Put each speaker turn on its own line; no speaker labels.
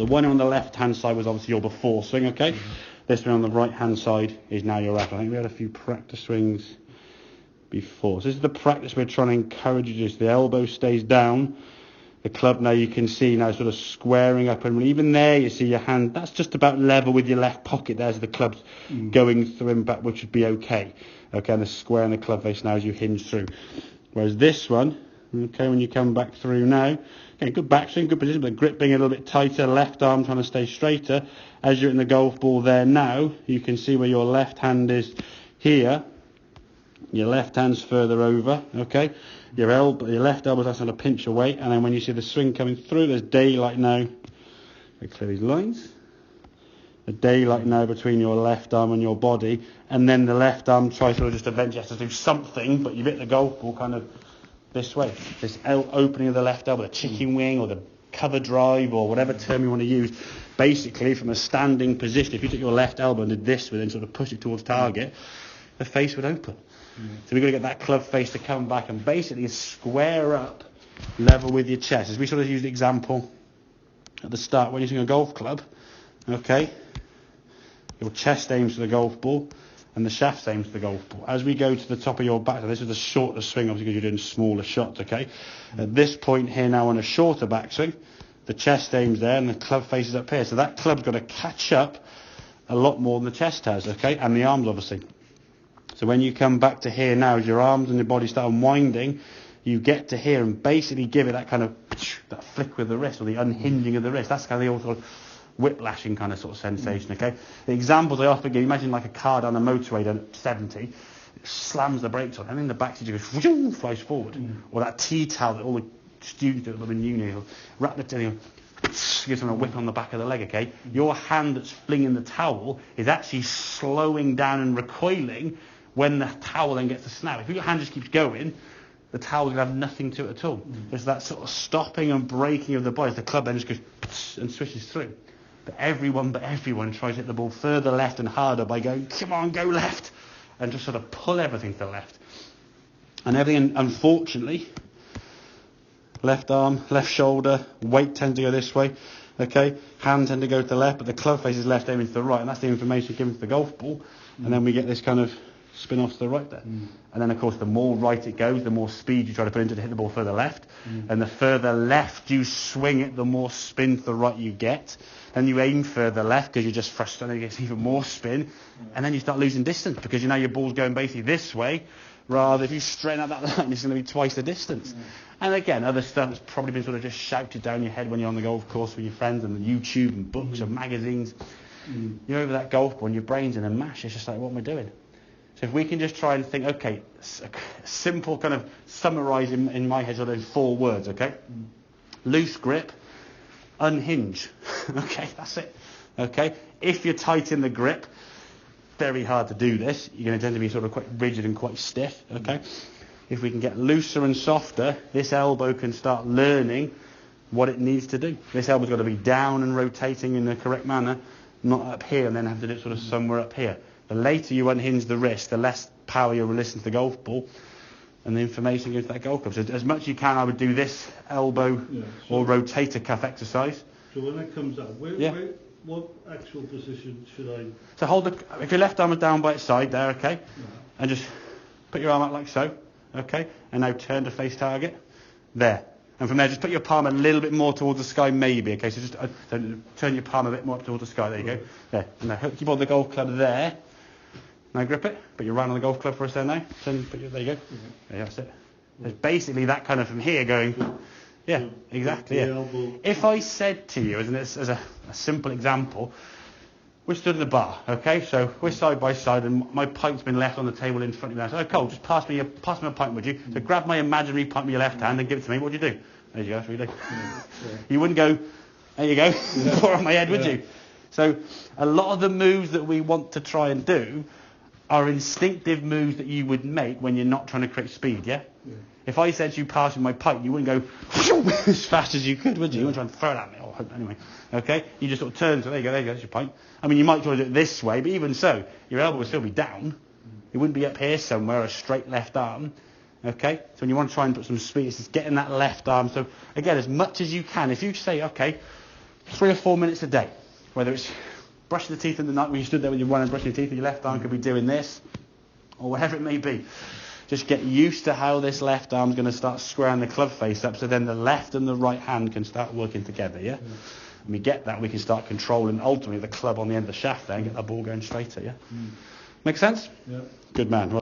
The one on the left-hand side was obviously your before swing, okay? This one on the right-hand side is now your after. I think we had a few practice swings before. So this is the practice we're trying to encourage you to do. So the elbow stays down. The club now you can see now sort of squaring up, and even there you see your hand, that's just about level with your left pocket. There's the club's going through and back, which would be okay. Okay, and the square in the club face now as you hinge through. Whereas this one, okay, when you come back through now, okay, good backswing, good position, but the grip being a little bit tighter, left arm trying to stay straighter. As you're in the golf ball there now, you can see where your left hand is here. Your left hand's further over, okay? Your left elbow's that's on a pinch away, and then when you see the swing coming through, there's daylight now. I clear these lines. The daylight now between your left arm and your body, and then the left arm tries to just eventually has to do something, but you've hit the golf ball kind of this way. This opening of the left elbow, the chicken wing or the cover drive or whatever term you want to use. Basically, from a standing position, if you took your left elbow and did this with and sort of push it towards target, the face would open. So we've got to get that club face to come back and basically square up level with your chest. As we sort of used the example at the start, when you're using a golf club, okay, your chest aims to the golf ball and the shaft aims to the golf ball. As we go to the top of your back, this is a shorter swing obviously because you're doing smaller shots, okay. At this point here now on a shorter backswing, the chest aims there and the club faces up here. So that club's got to catch up a lot more than the chest has, okay, and the arms obviously. So when you come back to here now, as your arms and your body start unwinding, you get to here and basically give it that kind of that flick with the wrist or the unhinging of the wrist. That's kind of the old sort of whiplashing kind of sort of sensation, okay? The examples I often give, imagine like a car down the motorway down at 70, it slams the brakes on, and in the back seat you go, flies forward. Or that tea towel that all the students do at the uni, wrap the tea, gives them a whip on the back of the leg, okay? Your hand that's flinging the towel is actually slowing down and recoiling when the towel then gets to snap. If your hand just keeps going, the towel will have nothing to it at all. There's that sort of stopping and breaking of the body. The club then just goes and swishes through. But everyone tries to hit the ball further left and harder by going, come on, go left, and just sort of pull everything to the left. And everything, unfortunately, left arm, left shoulder, weight tends to go this way, okay? Hand tend to go to the left, but the club face is left aiming to the right, and that's the information given to the golf ball. And then we get this kind of spin off to the right there. And then, of course, the more right it goes, the more speed you try to put into it to hit the ball further left. And the further left you swing it, the more spin to the right you get. And you aim further left because you're just frustrated, you get even more spin. And then you start losing distance because you know your ball's going basically this way, rather if you straighten out that line, it's going to be twice the distance. And again, other stuff that's probably been sort of just shouted down your head when you're on the golf course with your friends and YouTube and books and magazines. You're over that golf ball and your brain's in a mash. It's just like, what am I doing? So if we can just try and think, okay, a simple kind of summarise in my head sort of in 4 words, okay? Loose grip, unhinge. Okay, that's it. Okay? If you're tight in the grip, very hard to do this. You're going to tend to be sort of quite rigid and quite stiff, okay? If we can get looser and softer, this elbow can start learning what it needs to do. This elbow's got to be down and rotating in the correct manner, not up here and then have to do it sort of somewhere up here. The later you unhinge the wrist, the less power you'll release into the golf ball, and the information goes to that golf club. So as much as you can, I would do this elbow or rotator cuff exercise.
So when it comes out, what actual position should I...
So hold if your left arm is down by its side there, okay? And just put your arm out like so, okay? And now turn to face target, there. And from there, just put your palm a little bit more towards the sky, maybe, okay? So just turn your palm a bit more up towards the sky, there you go. There. And now keep on the golf club there. Now grip it, put your right on the golf club for us there now. There you go. Yeah, that's it. There's basically that kind of from here going, yeah, exactly. Yeah. If I said to you, as a simple example, we're stood in the bar, okay? So we're side by side, and my pint's been left on the table in front of me. I said, "Oh, Cole, just pass me a pint, would you?" So grab my imaginary pint with your left hand and give it to me. What would you do? There you go. That's what you do. You wouldn't go, there you go, pour on my head, would you? So a lot of the moves that we want to try and do are instinctive moves that you would make when you're not trying to create speed, yeah? If I said to you pass me my pint, you wouldn't go as fast as you could, would you? You wouldn't try and throw it at me. Oh, anyway, okay? You just sort of turn, so there you go, that's your pint. I mean, you might try to do it this way, but even so, your elbow would still be down. It wouldn't be up here somewhere, a straight left arm, okay? So when you want to try and put some speed, it's just getting that left arm. So again, as much as you can, if you say, okay, 3 or 4 minutes a day, whether it's brushing the teeth in the night when you stood there with your one hand brushing your teeth, and your left arm could be doing this, or whatever it may be. Just get used to how this left arm's going to start squaring the club face up, so then the left and the right hand can start working together, yeah? When we get that, we can start controlling, ultimately, the club on the end of the shaft there and get the ball going straighter, yeah? Make sense?
Yeah.
Good man.